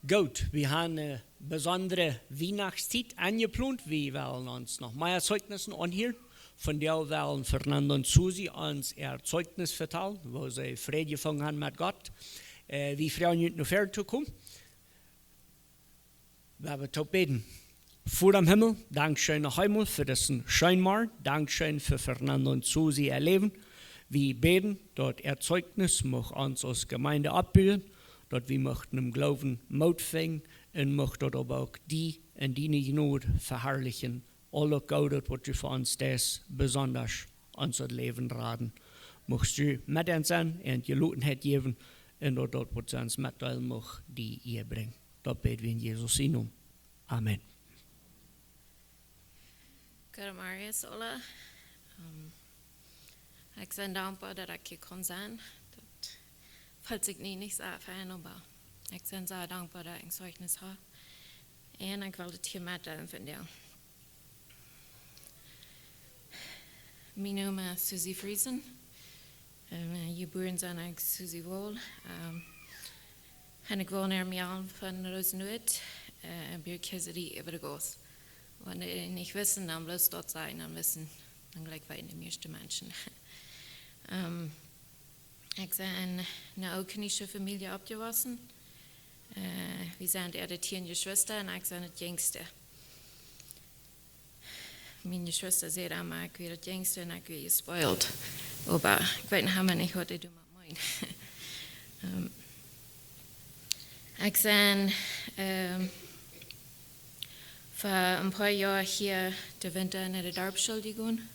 Gut, wir haben eine besondere Weihnachtszeit angeplant. Wir wollen uns noch mehr Zeugnissen anhören. Von der wollen Fernando und Susie uns ihr Zeugnis vertellen, wo sie Frieden gefangen haben mit Gott. Wir freuen uns noch fertig zu kommen. Wir werden tot beten. Vor dem Himmel, Dankeschön noch einmal für diesen Scheinmal. Dankeschön für Fernando und Susie ihr Leben. Wir beten, dort ihr Zeugnis muss uns als Gemeinde abbilden. Dort wir möchten im Glauben Mut finden und möchten dort aber auch die in deine Gnade verherrlichen. Alle Gute, was du für uns das besonders unser Leben raten. Möchtest du mit uns sein und Gelotenheit geben und dort, was du uns mitteilen möchtest, die ihr bringt. Dort beten wir in Jesus Namen. Amen. Gute Marius, alle. Ik ben dankbaar dat ik hier kon zijn. Dat valt ik niet zo fijn, maar ik ben zo dankbaar dat ik een Zeugnis heb. En ik wil het hier mitteilen van jou. Mijn naam is Susie Friesen. Geboren zijn ik Susie Wol. En ik woon er meer van Rozenwoud. Bij Kjoakj over de Goos. Wanneer ik niet wissen, dan bloß dort zijn, dan wissen, dan gelijk wij de meeste mensen. Ik ben in een oudknische familie opgewassen. We zijn de 10 Geschwister en ik ben het jongste. Mijn Geschwister zei maar ik ben het jongste en ik ben gespoild. Maar ik weet nog niet wat ik doe met mij. Ik ben voor een paar jaar hier de winter naar de dorpsschool gegaan.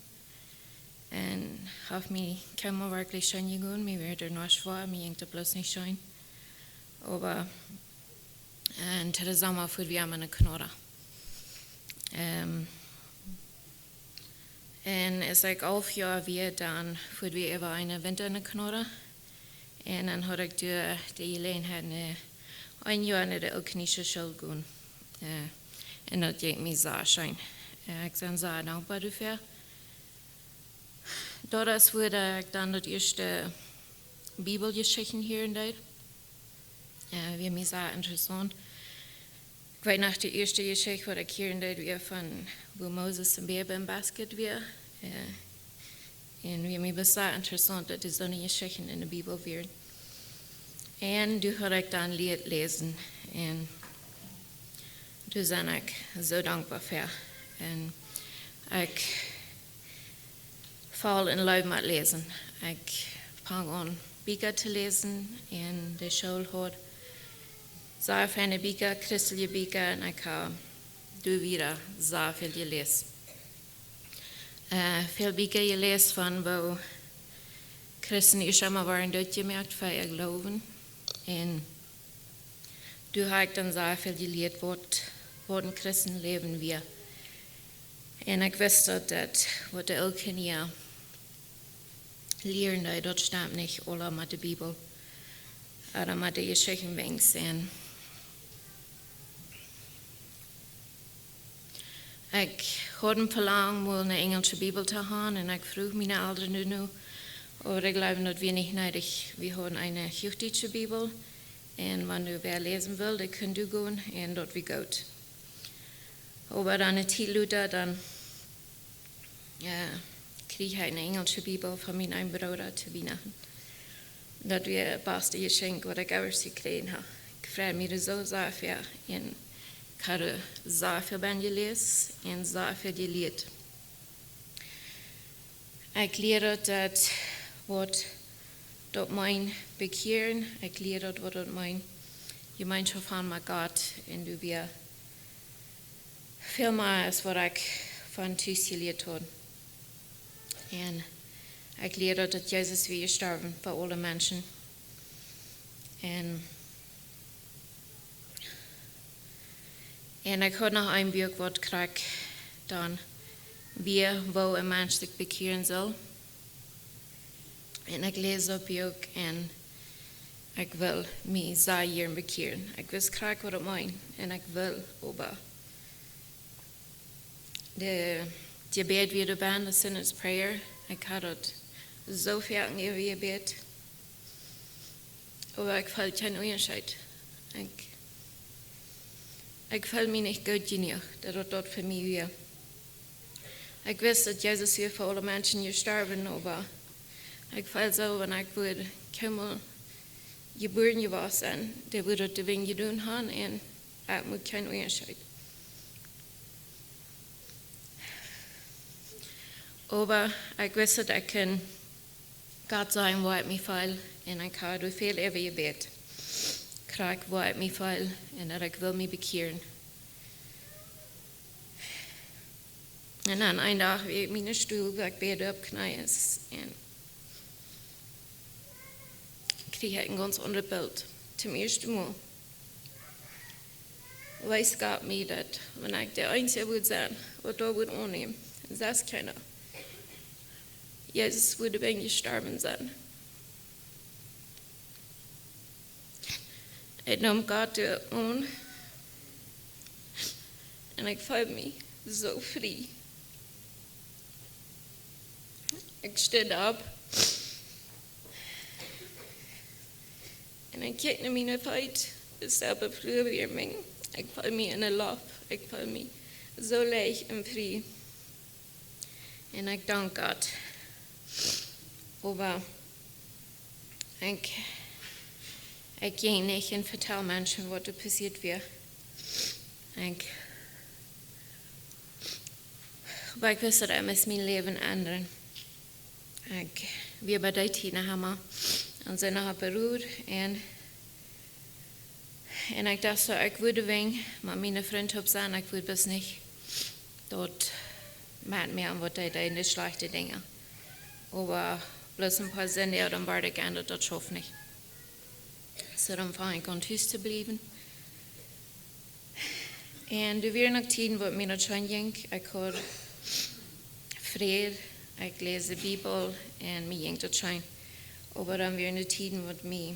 En heb me helemaal werkelijk schön gegaan. Me werd er nog zwaar, me ging het bloß niet schön. Maar en tot de zomer voer we aan een knorren. En als ik 11 jaar weer, dan voer we even een winter in de knorren. En dan had ik de gelegenheid een jaar naar de Oudknische school gaan. En dat ging me zeer schön. Ik ben zeer dankbaar daarvoor. Dort wurde ich dann das erste Bibelgeschichten hier in Deutschland. Wir mir sehr interessant. Ich weiß nach der ersten Geschichte, was ich hier in Deutschland von, wo Moses im Baby im Basket war. Und wir mir sehr interessant, dass so eine Geschichten in der Bibel werden. Und du hast ich dann Lied lesen. Und du bin ich so dankbar für. Und ich fall in love met lezen. Ik fange aan Bücher te lezen in de school had. Zeer fijne Bücher, christelijke Bücher en ik heb weer zeer veel gelezen. Veel Bücher gelezen van wo Christen is immer waren durchgemerkt voor ihr Glauben. En du heb ik dan zeer veel geleerd wat een Christen leven wir. En ik wist dat wat de elke jaar leren, dat staat niet alle met de Bibel. Maar met de geschichten wenks. En ik had een verlang om een Engelse Bibel te hebben. En ik vroeg mijn ouderen nu. Maar ik geloof dat we niet nodig. We hebben een Kjoakj Bibel. En wanneer u weer lezen wil, dan kunt u gaan. En dat we goed. Maar dan het Luther, dan kreeg hij een Engelse Bibel van mijn eigen broer te Weihnachten. Dat was het beste geschenk wat ik ooit gekregen heb. Ik vraag me er zo zeer voor. En ik heb er zeer veel bij gelezen en zeer veel geleerd. Ik leer dat wat dat mijn bekeren, ik leer dat wat mijn gemeenschap van met God en du weer veel meer is wat ik van thuis geleerd heb. En ik leerde dat Jezus weer gestorven voor alle mensen. En ik had nog een boek wat krijg dan weer wo een mens zich bekeren zal. En ik lees dat boek en ik wil me zeer hier bekeren. Ik wist graag wat het mijn en ik wil over de gebed weer erbij, de sinner's prayer. Ik had het zo veel in gebed. Maar ik valt geen onderscheid. Ik Ik voel me niet goed genoeg dat het dat voor mij weer. Ik wist dat Jezus weer voor alle mensen gestorben, maar ik voel zo, wanneer ik would komen geboren was en die would het de dingen doen gaan en ik moet geen onderscheid. Maar ik wist dat ik kan God zijn waar ik me voel en ik ga door veel even gebed. Krijg waar ik me voel en dat ik wil me bekeren. En dan een dag weer ik mijn stoel, waar ik bed opknijden en kreeg ik een ganz ander beeld. Zum eerste Mal. Weiß Gott mir dat, wenn ich der Einzige würde sein, was da würde annehmen, das ist keiner. Jesus würde wegen gestorben sein. Ich nahm Gott an und ich fühle mich so frei. Ich stehe ab und ich kijk naar mijn feit, dezelfde vloer weer mij. Ik voel me in een lof, ik voel me zo leeg en vrij. En ik dank God. Maar ik ging niet en vertel mensen wat er passiert weer. Maar ik wist dat ik moest mijn leven ändern. We bij die tijd hebben en zijn nog beroerd en ik dacht zo, ik wilde wing, maar mijn vriend op zijn, ik wilde best niet. Dat maakt me aan wat hij deed, de slechte dingen. Maar bloß een paar zinnen, dan werd ik aan dat schoof niet. So dan vang ik aan thuis te blijven. En er weer nog tijden wat mij dat schon ging. Ik had vrede, ik lees de Bibel en mij ging dat schon. Maar dan weer een tijden wat mij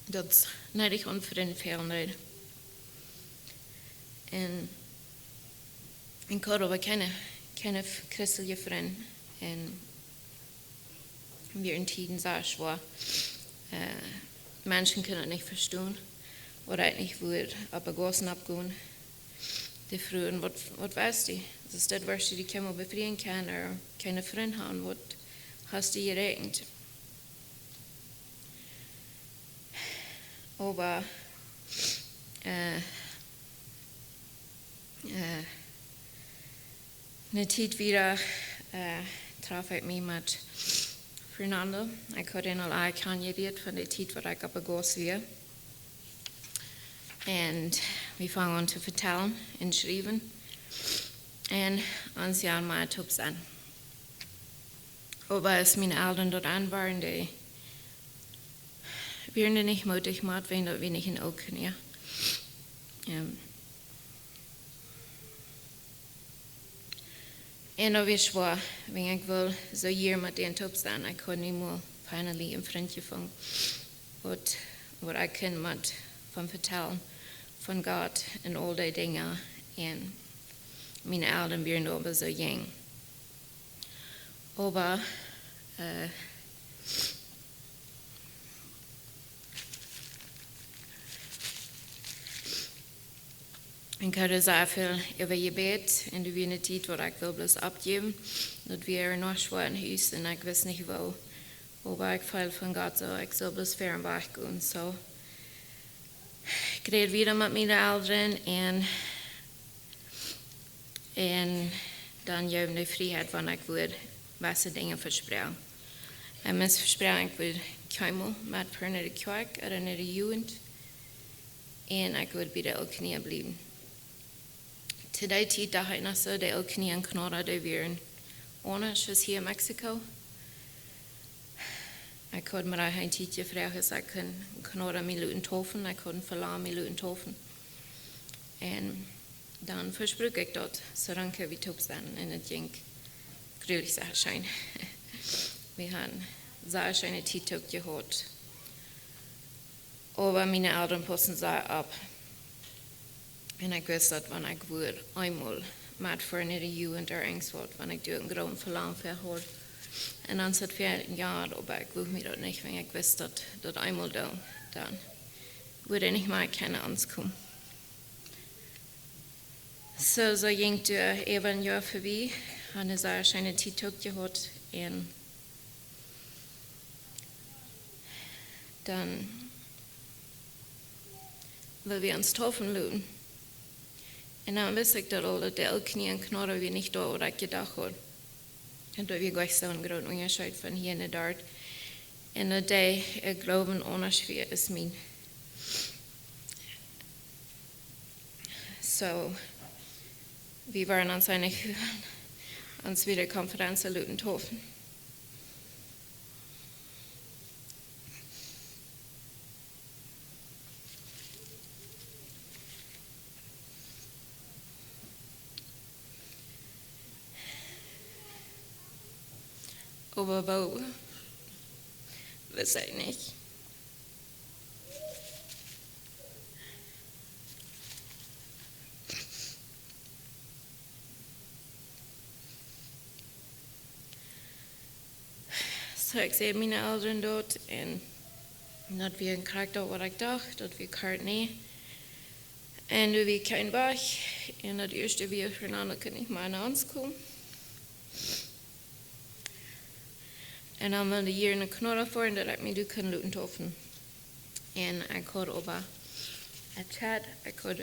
dat net ik onvriend veranderd. En ik had aber keine christliche vriend. En weer een tijden zo schwer. Menschen können nicht verstehen, oder ich nicht würde, aber Gossen abgehen. Die Frauen, was weißt du? Das ist das, was die Kinder befrieden kann, oder keine Freunde haben, was hast du gerechnet? Aber, eine Zeit wieder traf ich mich mit Fernando. Ik had ihn al aangereerd van de tijd waar ik op een goos weer. En we vangen aan te vertellen en schrijven. En ons jaar maar het op zijn. Maar als mijn ouderen dort aan waren, die werden niet moedig gemaakt, wenn we niet in ook kunnen. En dat was waar, wenn ik wil zo hier met den top staan, ik kon niet meer finally een vriendje van wat ik kan met van vertellen van God en al die dingen. En mijn ouderen werden over zo jong. Maar ik had zo veel over gebed en er was een tijd waar ik wil bloos opgeven. Dat we nog schwer in huis en ik wist niet wel. Maar ik voel van God zo, ik zal bloos ver en weg gaan. So, ik reed weer met mijn ouderen en dan geven de vrijheid wanneer ik wil beste dingen verspreiden. En mis verspreiden ik wil komen met voor naar de Kjoakj of naar de jugend. En ik wil bij de elke blijven. Te die tijd dacht ik nog zo, de elke in Canada, die waren anders als hier in Mexico. Ik had me daar een tijdje gevraagd, als ik in Canada me laten tofen, ik had verlaten me laten tofen. En dan versprach ik dat, zodat we top zijn. En het ging gruwelijk sehr schön. We hebben sehr schöne tijd ook gehad. Maar mijn ouderen passen zij op. En ik wist dat wanneer ik weer eenmaal met voor een jugend er eens wordt, wanneer ik een groot verlangen verhoor. En dan zat 14 jaar, maar ik wist me dat niet, want ik wist dat eenmaal dan würde ich nicht mal keine Angst kommen. So ging er even een jaar voorbij. Han is daar zijn tijd ook gehad. En dan wil we ons treffen doen. En dan wist ik dat alle de knie en knorren weer niet door wat ik gedacht had. En dat we gleich zo'n groot onderscheid van hier naar daar. En dat ik geloof een onderscheid is mijn. So, wir waren uns wieder Konferenz in Lutenhofen. Aber wo, weiß ich nicht. So, ik zie mijn ouderen dort en dat we een karakter wat ik dacht, dat we kaart nee. En dat we geen weg. En dat eerste weer Fernando kan niet maar naar ons komen. En dan wilde hier een knorren voor en dat ik me kan Lutenhofen. En ik had over een chat, ik had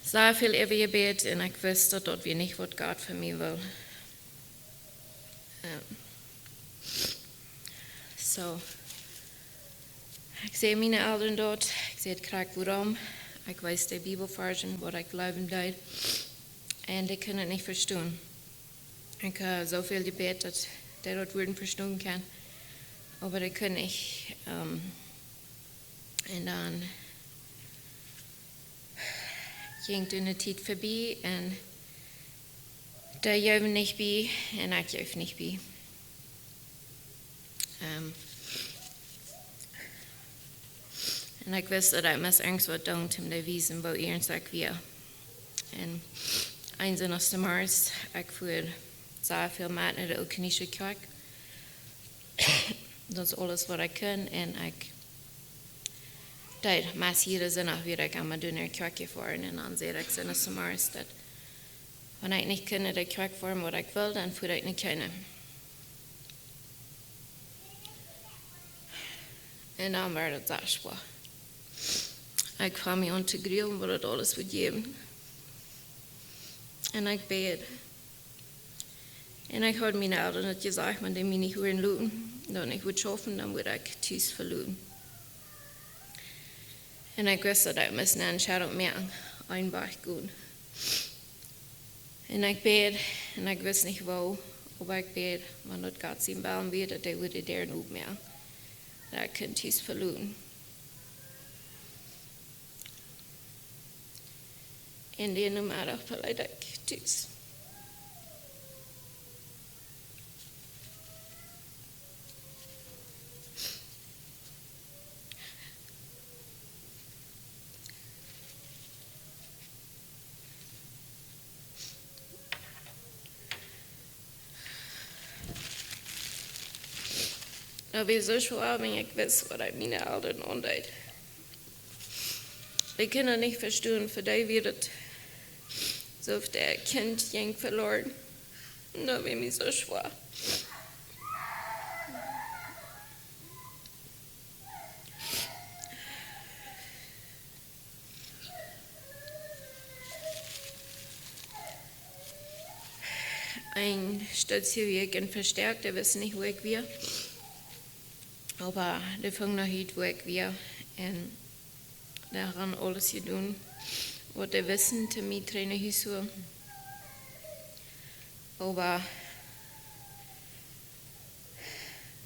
sehr viel über gebet en ik wist dat dat weer niet wat God voor mij wil. So, ik zie mijn ouderen dort, ik zie het graag waarom, ik weet de Bibelversen, wat ik geloven deed, en die kunnen het niet verstaan. Ik heb zoveel gebed dat die dat woorden verstaan kan, maar die kunnen niet. En dan ging toen de tijd voorbij en daar juichen niet bij en ik juich niet bij. En ik wist dat ik moest ergens wat doen om te wijzen waar ergens ik weer. En eins in maart, ik voer zeer veel maat naar de Kjoakj kerk. Dat is alles wat ik kan en ik deed meest hier zin nog weer ik aan mijn naar Kjoakj voeren en dan zei ik in maart dat wanneer ik niet kan naar de kerk voeren wat ik wil, dan voer ik niet kunnen. En dan werd het zeer zwaar. Ik kwam me aan te grillen wat het alles would geven. En ik bad. En ik had mijn ouders net gezegd, maar die mij niet horen looten. Dan ik would schaffen, dan would ik thuis verloren. En ik wist dat ik moest naar een schaduw maken, een weg gaan. En ik bad, en ik wist niet waar, aber ik bad, maar dat God zijn balen weer, dat hij would daar niet meer. Dat ik kan thuis verloren. En die nummer verleid ik thuis. Dat was zo zwaar, wenn ik wist wat ik mijn ouderen aandeed. Die kunnen niet verstaan, voor die wird het alsof der Kind ging verloren. Dat was mir so schwer. Ein Stützjäger verstärkt, der wissen nicht, wo ich war. Aber der fing noch hin, wo ich war. Und daran alles gedaan. Wat de wissen te mij trainen hier zo. Aber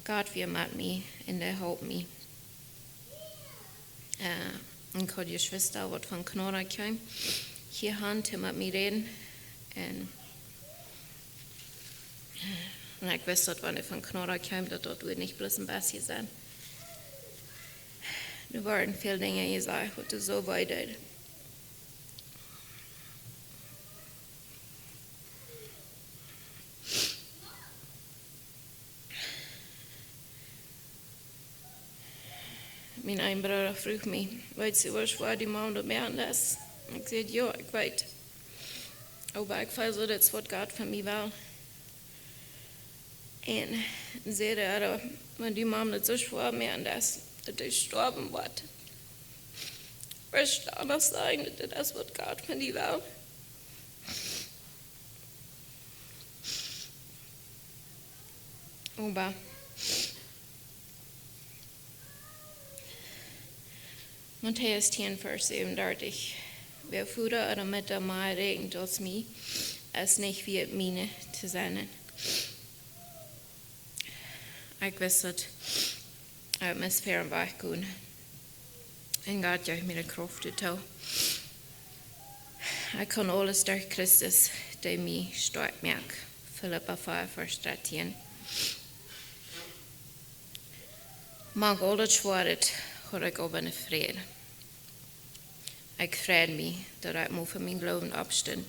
God weer met mij en hij helpt mij. Ik had je Schwester wat van Kjoakj hier hand te met mij reden. En ik wist dat wanneer van Kjoakj dat we niet bloß een beetje zijn. Er waren veel dingen gezegd wat er zo weit deed. Mijn een broer vroeg mij, weet je wat zwaar die man dat merken is? Ik zei, ja, ik weet. Maar ik voel zo, dat is wat God van mij wil. En zei, maar die man dat zo schwaar meer aan dat hij gestorben wordt. First anders sagen, dat is wat God van die wil. Maar Matthäus 10, vers 37. Wer Futter oder mit der Mahl regnet als mich, es nicht wie meine zu sein. Ik wist dat uit mijn sfeer weggaan. En God geeft mij de kracht toe. Ik kan alles door Christus, die mij sterk maakt. Philippa 5, vers 13. Mag al het zwaard, hoor ik op in de vrede. Ik vrede mij dat ik moet van mijn geloven opstaan.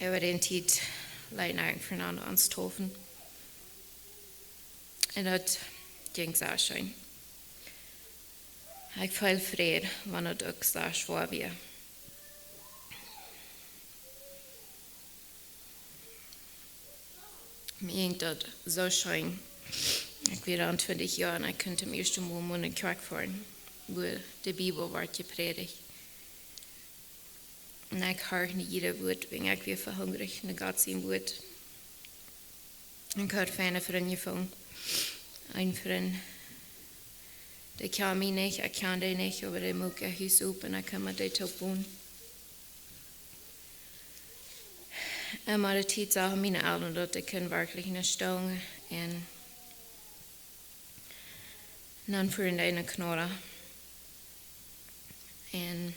Over den tijd leid ik Fernando aan stoffen. En dat ging zo schön. Ik voel vrede, wanneer het ook zo zwaar weer. Mir ging dat zo schön. Ik werd aan 20 jaar en ik kon het eerste Mal in een kerk fahren, wo de Bibel wordt gepredigt. En ik hoor niet ieder woord, ben ik weer verhungrig naar God zijn woord. Ik had fijne vrienden van. Een vriend, die kan mij niet, ik kan die niet, maar die moet ik huis op en ik kan met die top wonen. En maar de tijd zagen mijn ouders dat ik werkelijk niet staan en dan voeren die naar knorren. En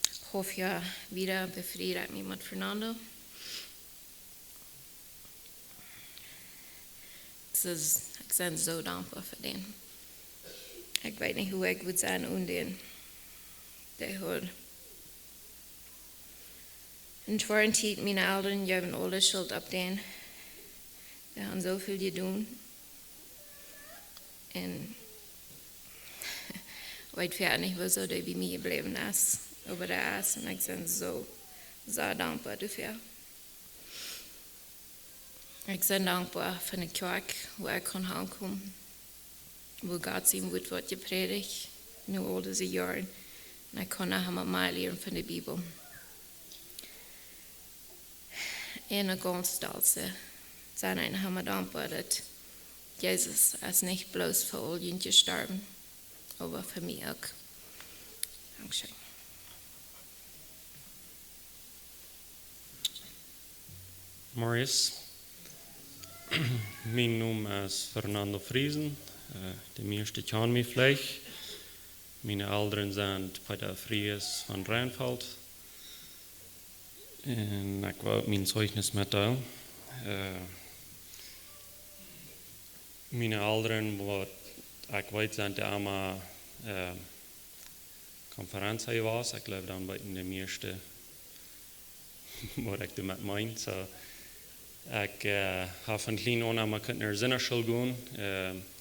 ik hoop ja weer bevrijd me met Fernando. Ik ben zo dankbaar voor den. Ik weet niet hoe ik moet zijn onder de hoor. En voor een tijd mijn ouders hebben alle schuld op den. Ze hebben zoveel gedaan. En weet verder niet wat zo dat bij mij gebleven is. Over de aas. En ik ben zo dankbaar dafür. Ik ben dankbaar voor de kerk waar ik kon aankomen. Waar God zijn woord wordt gepredigd. Nu al deze jaren. En ik kon nog maar leren van de Bijbel. En een ganz stolze zijn en helemaal dankbaar dat Jezus is niet bloos voor al jullie gestorben, maar voor mij ook. Dankzij. Marius, mijn naam is Fernando Friesen. De meeste kennen mij vielleicht. Mijn ouderen zijn bij de Friesen van Rijnveld. En ik wou mijn Zeichnes mitteilen. Mijn ouderen, wat ik weet, zijn de allemaal conferentie was. Ik leef dan bij de meeste wat ik doe met mijn. So, ik heb van klein aan maar naar zinnerschool gaan.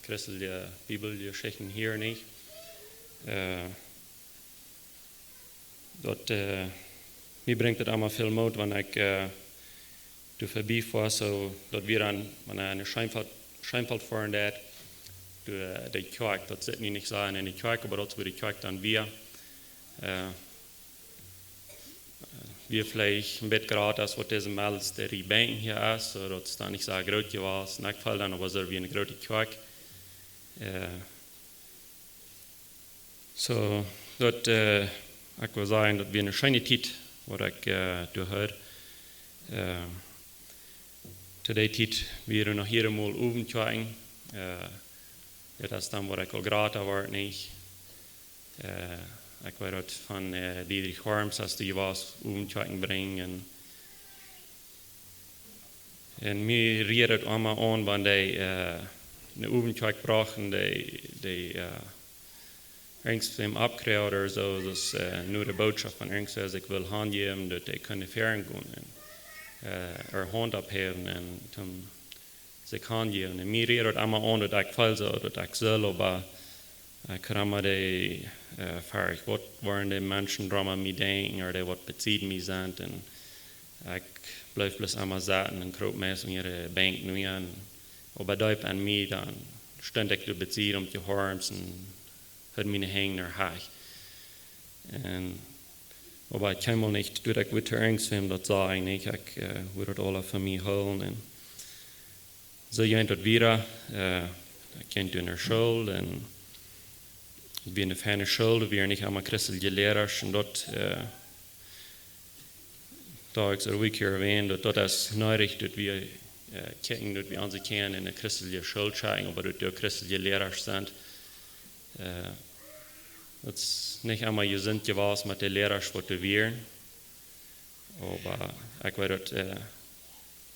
Christelijke Bibelgeschichten hier niet. Dat mij brengt het allemaal veel moed, wanneer ik door voorbij was, so dat we dan, wanneer een Scheinfeld fahren dat, door de Kjoakj, dat zit niet zo in de Kjoakj, maar dat is waar de Kjoakj dan weer. Wir vielleicht ein bisschen gerade, als was diese Mädels der Banken hier ist, so dass es da nicht so groß gewesen ist. In dann aber so wie eine große Kjoakj. So, dat ik wil zeggen dat we een schöne tijd, wat ik doorhör. Te die tijd weer nog helemaal oefenkijken. Dat is dan wat ik al gratis wordt niet. Ik weet het van Diederik Harms, als die was oefenkijken brengen. En mij riep het allemaal aan, wanneer die een oefenkijken brachten, die ergens van hem abkrijgen oder zo, dus nu de boodschap van ergens ik wil handgeven, dat die kunnen veren gaan. Er hand opheven en toen zich handgeven. En mij riep het allemaal aan, dat ik voel zo, dat ik zal, maar Krammer de farig, wat waren de mensen drama me denken, of de wat bezieht me zijn. En ik blijf plus allemaal zaten en kroop mij zo ihre bank nu aan. Aber duip an mij dan stond ik de bezieht om te horen en had mijn hang naar haar. En aber ich kann mal nicht durch das gute Angst haben, das sagen, ich würde das alle für mich holen. Und so gehen das wieder, ich kenne in der Schule, und ich bin auf einer Schule, wir nicht einmal christliche Lehrer, und dort, da ich so ruhig erwähnt, dort ist neulich, dass wir gucken, dass wir uns kennen in der christlichen Schule schauen, aber dass wir christliche Lehrer sind. Das ist nicht einmal sind gewesen mit den Lehrern, was wir aber ich weiß, dass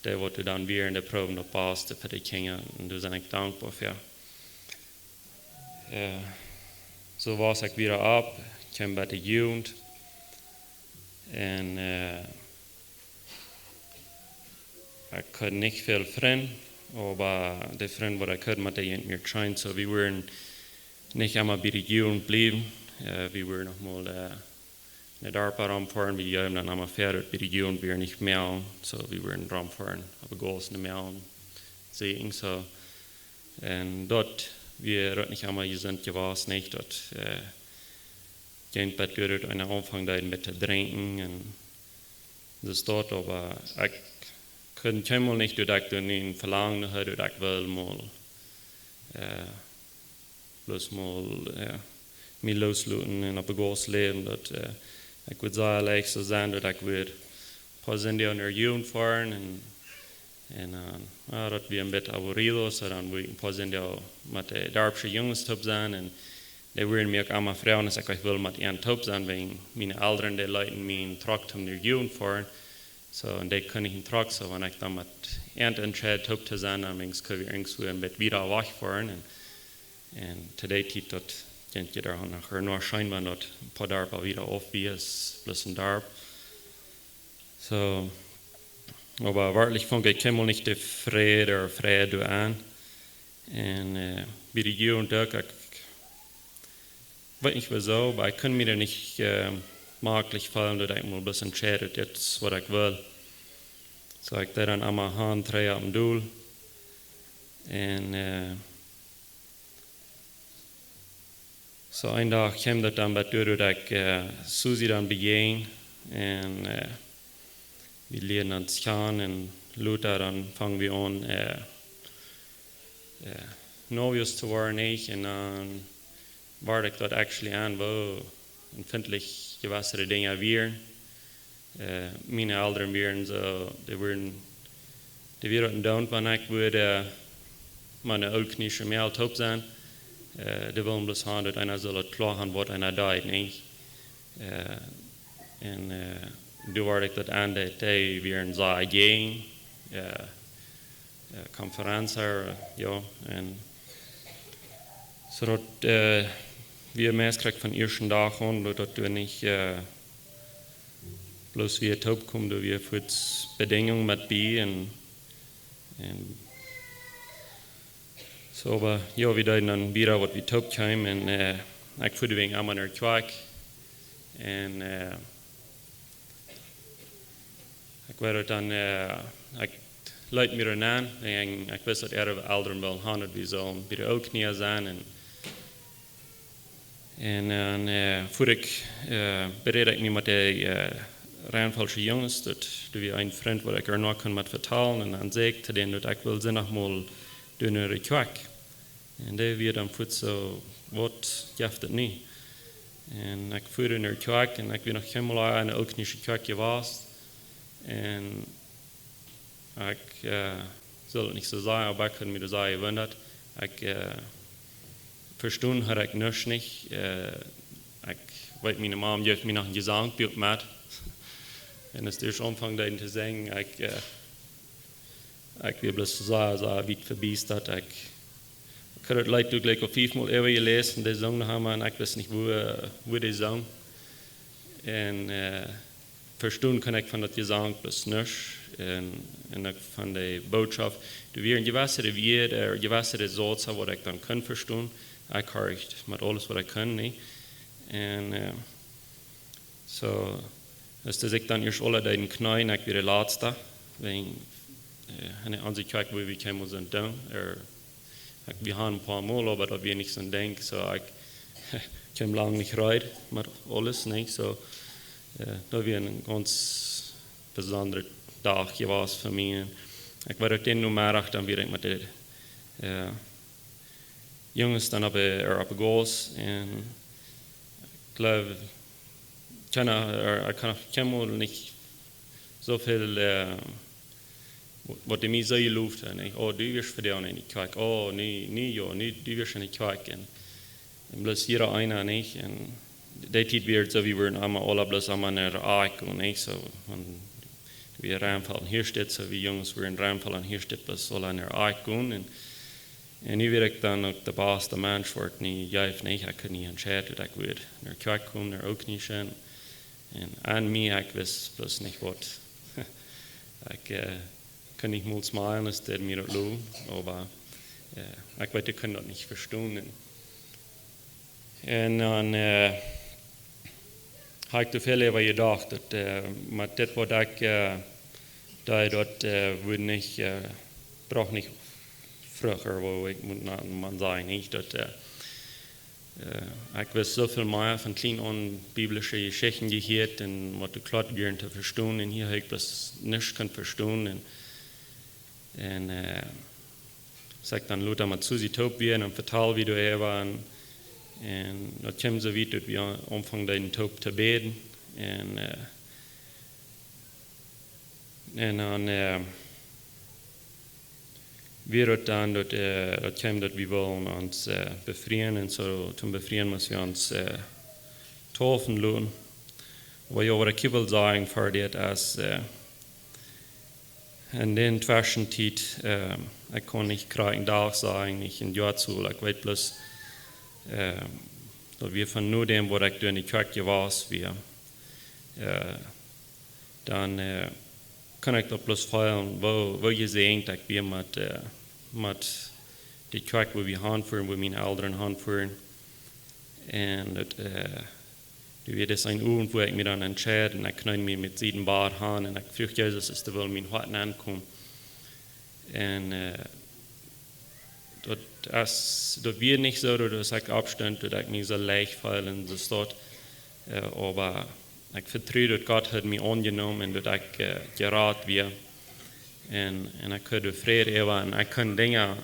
der wollte dann wir in der Probe noch passt für die Kinder und da bin ich dankbar für. So war ich wieder ab, kam bei der Jugend und ich konnte nicht viel Freunde, aber der Freund, was ich konnte, mit der mir scheint, so wir waren nicht einmal bei der Jugend bleiben. Wir waren noch mal in der Raum fahren, wir haben dann einmal fertig bei der Jugend, wir nicht mehr, so wir waren Raum fahren, aber groß nicht mehr sehen, so. Und dort, wir dort nicht einmal sind gewesen, nicht, dort gehen bei dort einen Anfang da mit zu trinken und das dort, aber ich könnte mal nicht durch den Verlangen, dass ich will mal bloß mal mich loslassen und auf ein gutes Leben. Ich würde sagen, leicht so sein, dass ich würde ein paar Sende in der Jugend fahren und das wäre ein bisschen aburrido, so dann würde ich ein paar Sende mit den darbischen Jungs top sein und die würden mir auch einmal fragen, dass ich will mit ihnen top sein, wenn meine Eltern, die Leute mich tragt in der Jugend fahren. So, und die können ich in Trag, so wenn ich dann mit ihnen entscheide, top zu sein, dann können wir irgendwo ein bisschen wieder wegfahren. Und today tit dat gent je daar nachher nur scheinbar dat een paar darb wieder auf wie es plus ein darb. So, aber wahrlich fand ich kemmel nicht die Freude an. Und wie die Jugend auch, ich weiß nicht wieso, aber ich kann mir da nicht maglich fallen, dass ich mal ein bisschen entscheidet, jetzt was ich will. So ich da dann einmal Hand drehen am Doel. Und so ein Tag kam das dann bei dir, dass ich Susie dann begegnet und wir lernen uns kennen und Luther dann fangen wir an Novius zu werden und dann war ich dort actually an, wo empfindlich gewässere Dinge wären. Meine Eltern wären so, die würden down, wenn ich würde meine Oldknische mehr top sein. De willen bloß haben, dass einer soll klar haben, was einer da nicht. Und du war ich das an, dass wir in so gehen, Konferenzen, ja, und so dass wir meist von ersten Tag an, dass wir nicht bloß wir top kommen, dass wir für Bedingungen mit bei und so, aber ja, wir dann wieder, was wir top kamen, und ich fühlte wegen einmal nach Kjoakj, und ich werde dann, ich leite mir dann an, ich weiß, dass Eltern will haben, wir sollen wieder auch nie sein, und dann fuhr ich, berede ich mich mit den reinfallschen Jungs, dass wir einen Freund, wo ich noch kann mit vertellen, und dann sagte denen, dass ich will sie noch mal durch Kjoakj. Und der wird dann für so, was gibt es nicht. Und ich fuhr in der Kjoakj und ich bin noch einmal eine Oldknische Kjoakj gewesen. Und ich soll nicht so sagen, aber ich kann mir das sagen, gewundert. Ich verstanden habe ich noch nicht. Ich weiß, meine Mom hat mir noch ein Gesangbild mit. Und es ist Anfang da zu singen, ich will bloß sagen, so weit verbiestert. Ich habe das Leute gleich auf 5-mal gelesen, die Song haben, und ich weiß nicht, wo die Song. Und verstehen kann ich von dem Gesang bloß nicht. Und von der Botschaft, du wirst gewässere Werte, gewässere Sätze, was ich dann kann verstehen. uitgehaald met alles wat ik kan. Nee. En zo, dus ik dan eerst alle die knijden, ik weer de laatste. En als ik kijk, wie we komen zijn doen, we gaan een paar Mal, aber dat we niet zo denken, so ik kom lang niet rijden met alles, nee, so dat weer een ganz bijzondere dag was voor mij. Ik werd het in nummer dan weer met de jongens dan op goos en ik geloof, ik kan niet zoveel wat de mij zo gelooft en oh du wirst voor jou niet kwijt, oh nee joh, du wirst niet kwijt en bloß jeder einer nicht en die tijd weer zo wie we allemaal alle bloß allemaal naar Aik en niet zo wie Raamvallen hier steht, so wie jongens weer in Raamvallen hier steht, bloß alle naar Aik gaan en nu weet ik dan ook de baas, de mens wordt niet juist niet, ik kan niet entscheiden dat ik weer naar Kjoakj kom, naar ook niet zijn en aan mij, ik wist bloß niet wat ik kan niet mal smilen, als der mir das lo, aber ich weiß, ich kann das nicht verstehen. Und dann habe ich viel über gedacht, dass mit dem, was ich da dort würde nicht, brauche nicht früher, wo ich man sagen, nicht, dass ich weiß so viel mehr von klein an biblische Geschichten gehört und was du klar gern zu verstehen und hier habe ich das nicht verstehen en zeg dan Luther met Susie top weer en vertel wie du war en dat komt zo weit dat we omvang den top te beden en dan weer het dan dat komt dat we willen ons bevrienden en zo toen bevrienden moesten we ons taufen laten. Wat je over de kibbel zeggen voor dit als en den Zwischenzeit, ich kann nicht gerade einen Tag sagen, nicht ein Jahr zu, ich weiß bloß, dass wir von nur dem, was ich durch die Kjoakj war, dann kann ich doch bloß feiern, wo ihr seht, dass wir mit die Kjoakj, wo wir hinfahren, wo meine Eltern hinfahren, und du wirst ein Abend, wo ich mich dann entscheide, und ich kann mich mit 7 Bad haben, und ich fürchte, Jesus ist der Will, mein Harten ankommen. Und das wird nicht so, dass ich Abstand, dass ich mich so leicht fühle, und das dort, aber ich vertraue, dass Gott hat mich angenommen, und dass ich geraten wird. Und ich kann Frieden haben, und ich kann Dinge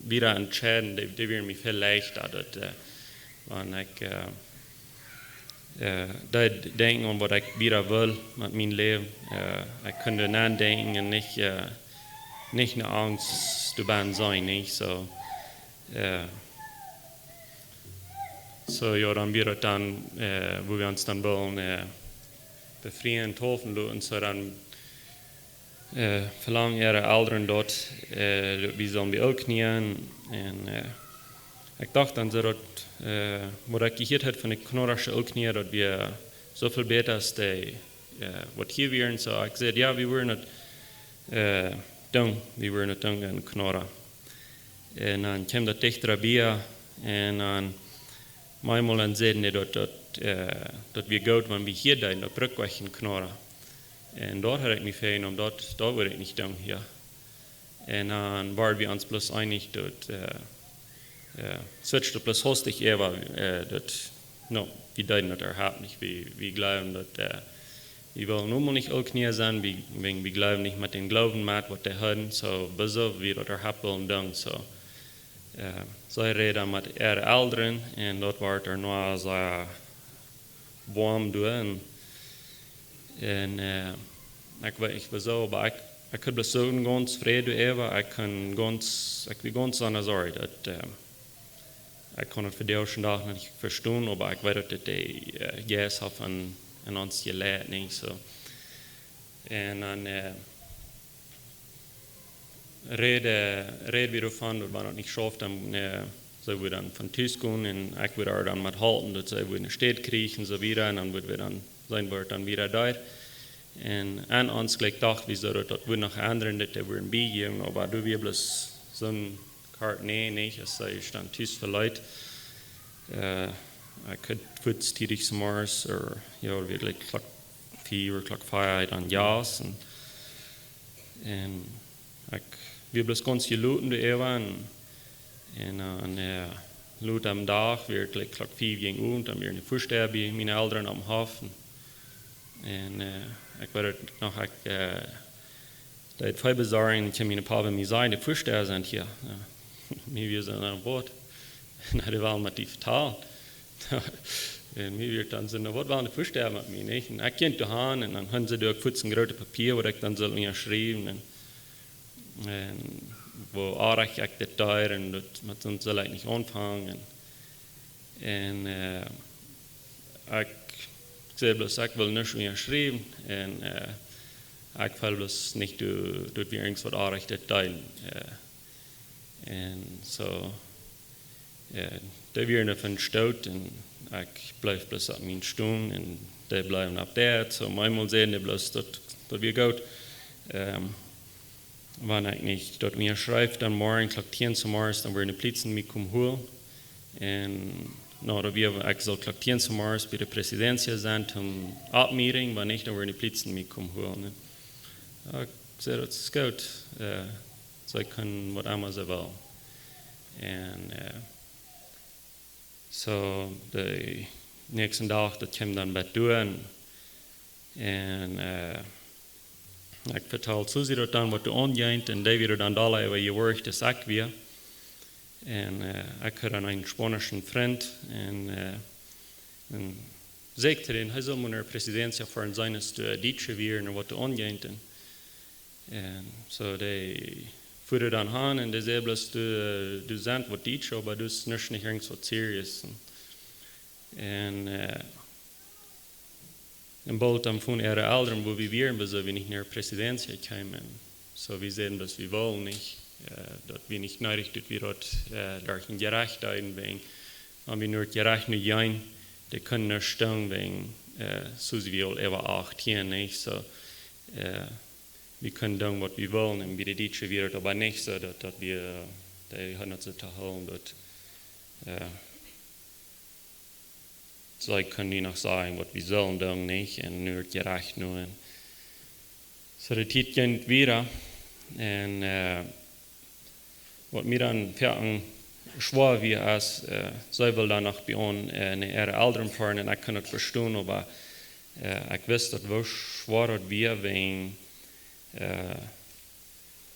wieder entscheiden, die werden mir viel leichter, wenn ich da denken an, was ich wieder will mit meinem Leben. Ich könnte nachdenken und nicht eine Angst dabei sein. Nicht? So ja, dann wird es dann, wo wir uns dann wollen, befrieren, taufen lassen, so dann verlangen ihre Eltern dort, wie sollen wir auch knien. Und ich dachte dann so, dass was ich gehört habe von den knorrischen Ölknie, dass wir so viel besser als die, was hier wären. So ich sagte, ja, wir würden nicht tun, in Knorra. Und dann kam das dichter Bier und dann manchmal dann sehen die, dass wir gut, wenn wir hier da in der Brücke in Knorra. Und dort hatte ich mich fein, und dort würde ich nicht tun hier. Und dann waren wir uns bloß einig, dass switcht bloß hostig ever, wir deuten das überhaupt nicht. Wir glauben, dass wir wollen nur nicht auch nie sein, wir glauben nicht mit den Glauben, was die haben, so wieso wir das überhaupt wollen tun. So reden mit ihren Eltern, und dort war er nur so warm durch. Und ich war so, aber ich kann bloß so ganz Frieden ever, ich bin ganz anders Sorge, ich kann es für die schon Tag nicht verstehen, aber ich weiß, dass die Gäste haben an uns gelehrt, nicht so. Und dann reden wir davon, dass wir das nicht schafft, dann so wir dann von Tisch gehen, und ich würde dann mit halten, dass wir in die Stadt kriegen und so wieder, und dann wird wir dann sein wir dann wieder da. Und an uns gleich dachte wir so, dass wir noch anderen, dass wir ein Biegen, aber du wir bloß so ein hard nee, nicht, es sei stand tief für Leute. Ik could voet stiedig s'morgens, or wirklich klok 4 or klok 5 aan jas. En we bleven ganz gelooten de eeuwen. En aan loot am dag, weer klok 5 ging und, dan weer in de voorsterbe, mijn ouderen am haven. En ik werd nog, dat 5 jaar, ik heb mijn pa bij mij zijn, de voorsterbe zijn hier. Mij weer zijn aan boord. En dat waren met die vertaald. En mir wird dann so, was waren die Vorstellungen mit mir, nicht? Und ich kenne die Hand, und dann haben sie da kurz ein großes Papier, wo ich dann so geschrieben, und wo auch ich das teuer, und das mit uns soll ich nicht anfangen. Und ich sehe bloß, ich will nicht mehr schreiben, und ich will bloß nicht, dort wie irgendwas auch ich das teilen. Und so, da werden wir von Stout, und ich bleibe bloß auf meinen Stuhl, und die bleiben ab der. So manchmal sehen die bloß, dass wir gut. Wenn ich nicht dort mir schreibe, dann morgen, klok 10 zum Morgen, dann werden die Plitzen mich kommen holen. Und ich soll klok 10 zum Morgen bei der Präsidentin sein, zum Abmeeting, wenn nicht, dann werden die Plitzen mich kommen holen. Ich sage, das ist gut. So ich kann, was immer sie will. Und so, den nächsten Tag, das kam dann bei durch. Und ich vertalte Susie dort dann, was du angeht, und die wieder dann da über ihr Work, das ich wir. Und ich hatte dann einen spanischen Freund, und sagte den, er soll meine Präsidenz erfahren sein, dass du Deutsche werden, was du angeht. Und so, die fuhr dann an, und die sagte bloß, du sagst was Deutsch, aber du bist nicht irgendwas serious. Und bald dann von ihren Eltern, wo wir wären, so wie nicht nach der Präsidenz kamen. So, wir sehen, dass wir wollen nicht, dass wir nicht neidig, dass wir dort gerecht sein, wegen, wenn wir nur gerecht nicht sein, die können nicht stehen, wegen, Susie will über 18, nicht, so, wir können tun, was wir wollen, und bei den Deutschen wird es aber nicht so, dass wir, die haben uns zu holen, dass, so können die noch sagen, was wir sollen tun, nicht, und nur gerecht nur. So, die Zeit geht wieder, und was mir dann für schwer wie ist, sie will dann noch bei uns eine ihre Eltern fahren, und ich kann das verstehen, aber ich weiß, dass es schwer wird, wegen,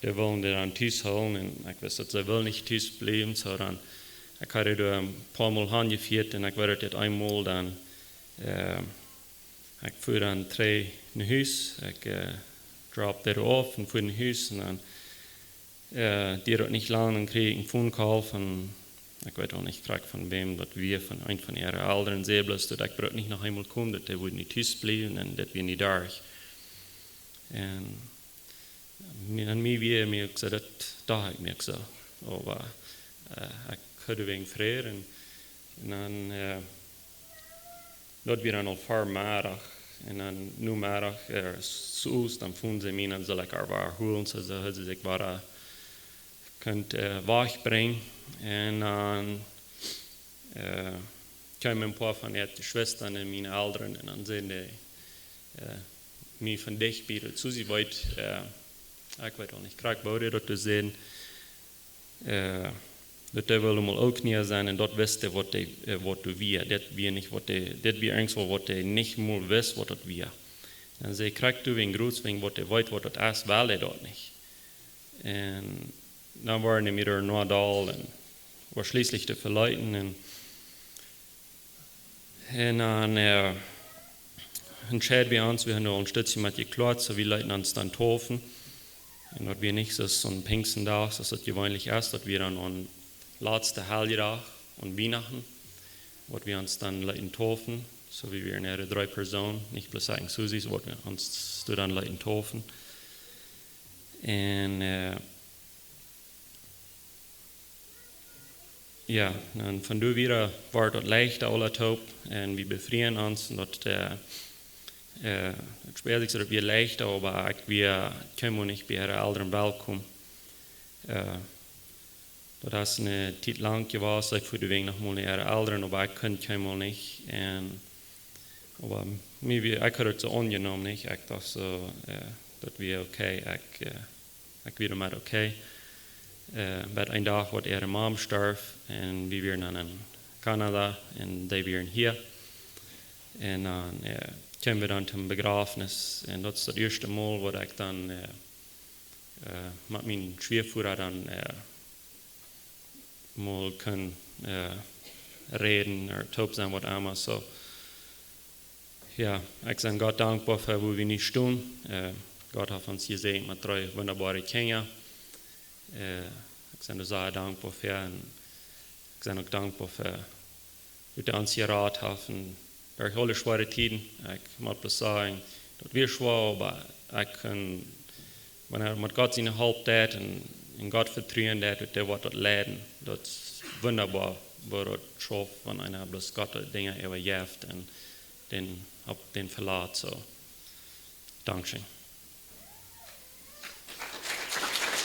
die wollen die dann Tisch holen, und ich weiß, dass sie will nicht Tisch bleiben, so dann, ich habe da ein paar Mal angeführt, und ich werde das einmal dann, ich fuhr dann 3 in ein Haus, ich droppe das auf und fuhr in ein Haus, und dann, die dort nicht lange, und kriege ich einen Phone Call von, ich weiß auch nicht, von wem, dass wir von einem von ihren Eltern sehen, bloß, dass ich brauche nicht noch einmal kommen, dass die würden nicht Tisch bleiben, und dass wir nicht da sind. Und an mir wie mir gesagt, da habe ich mir gesagt, aber ich hatte wegen Freude, und dann dort wir dann noch vor Mittag, und dann nur Mittag so dann fuhren sie mich, dann soll ich auch holen, so hat sie sich war könnt wach bringen, und dann kamen ein paar von ihren Schwestern und meine Eltern, und dann sehen die mich von dich bieten. Susie wollte, ich weiß auch nicht, gerade bei dir dort zu sehen, dass die wollen mal auch nie sein, und dort wisst ihr, was du wir, das wir nicht, das wir irgendwo, was die nicht mal wisst, was das wir. Dann sie kriegt du wegen groß, wegen was die wollt, was das ist, weil die dort nicht. Und dann waren die wieder nur da, und war schließlich zu verleiten, und dann, entscheiden wir uns, wir haben noch ein Stützchen mit geklart, so wir leiten uns dann Tofen. Und dort wir nicht so ein Pfingstentag, das ist gewöhnlich erst, dass wir dann an letzten Heiligtag und Weihnachten, wo wir uns dann leiten Tofen, so wie wir in 3 Personen, nicht bloß sagen Susie, so wir uns dann leiten Tofen. Und ja, dann von da wieder war dort leicht alle Taub, und wir befrieren uns, und dort het speelt zich dat we leicht, aber wir können nicht bei ihrer Eltern willkommen. Dat is een tijd lang geweest, ik voelde wegen nog mal ihre Eltern, aber ich konnte helemaal nicht. Aber ich had het zo angenommen, nicht? Ich dachte so, dat weer okay, ich wieder mal okay. Maar een dag wordt ihre Mom sterf en we weer naar Canada en die weer hier. En dan komen we dan zum Begrafenis en dat is het eerste Mal, waar ik dan met mijn Schwiegervader dan mal kan reden of taub zijn wat allemaal zo. Ja, ik ben God dankbaar voor hoe we nu staan. God heeft ons gezegend met 3 wunderbare kinderen. Ik ben er zeer dankbaar voor en ik ben ook dankbaar voor dat ons geraad heeft. Door alle zware tijden, ik moet wel zeggen, dat weer zwaar, maar ik kan, wanneer met God zijn hulp deed en God vertrouwen deed, dat wordt dat leiden. Dat is wunderbaar, waar dat schoof, wanneer bloß God de dingen overgeeft en den verlaat. So, dankzij.